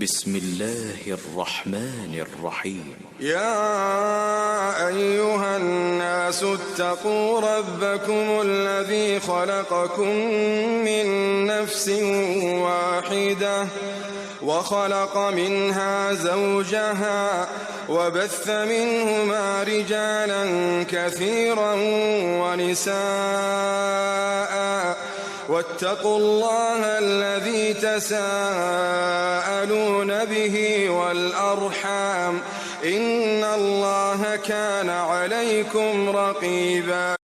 بسم الله الرحمن الرحيم. يا أيها الناس اتقوا ربكم الذي خلقكم من نفس واحدة وخلق منها زوجها وبث منهما رجالا كثيرا ونساء واتقوا الله الذي تساءلون به والأرحام إن الله كان عليكم رقيبا.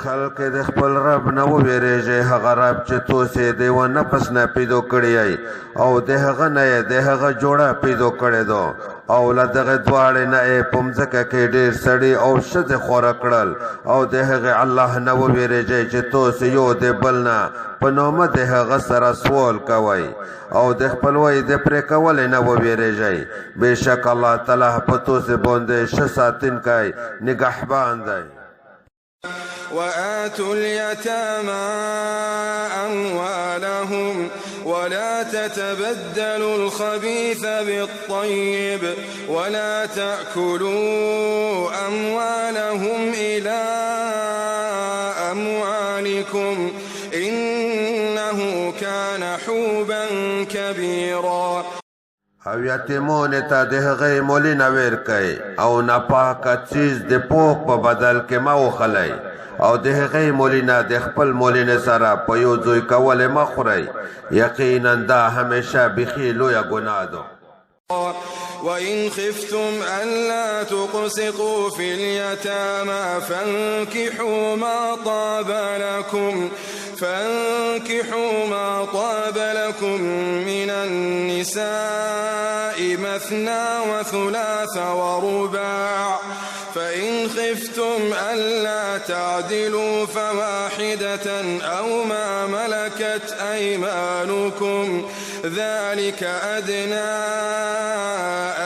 خلق د خپل رب نه وویریږي، هغه رب چې تاسې د یوه نفس نه پیدا کړی او د هغه نه یې د هغه جوړه پیدا کړې ده او له دغه دواړې نه یې په مځکه کې ډېر سړي او ښځې خوره کړل او د هغې الله نه وویریږئ چې تاسې یو د بل نه په نامه د هغه سره سوال کوئ او د خپلوۍ د پرې کولې نه وویریږئ. بېشک الله تعالی په تاسې باندې ښه ساتونکی نګهبان دی. وآتوا اليتامى أموالهم ولا تتبدلوا الخبيث بالطيب ولا تأكلوا أموالهم إلى أموالكم إنه كان حوبا كبيرا. او یتیمونو ته د هغې مولي نه ورکئ او ناپاکه څیز د پوښ په بدل کې مه وخلئ او د هغې مولي نه د خپل مولینې سره په یو ځای کولې مه خورئ. یقینا دا همیشه بیخي لویه ګناه ده. وإن خفتم ألا تقسطوا في اليتامى فانكحوا ما طاب لكم من النساء مثنى وثلاث ورباع فإن خفتم ألا تعدلوا فواحدة أو ما ملكت أيمانكم ذلك أدنى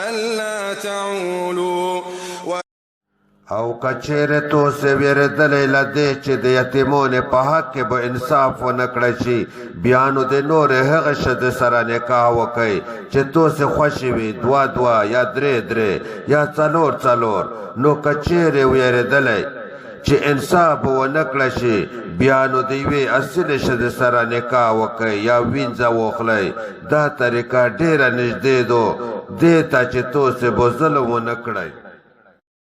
ألا تعولوا. او کچېرې تاسې وېرېدلی له دې چې د یتیمونو په حق کې به انصاف ونه کړی شي، بیا نو د نورې هغې ښځې سره نکاح وکئ چې تاسې خوښې وي، دوه یا درې یا څلور. نو کچېرې وېرېدلی چې انصاف به ونه کړی شي، بیا نو د یوې اصلې ښځې سره نکاح وکئ یا وینځه واخلئ. دا طریقه ډېره نږدې ده دې ته چې تاسې به ظلم ونه کړئ.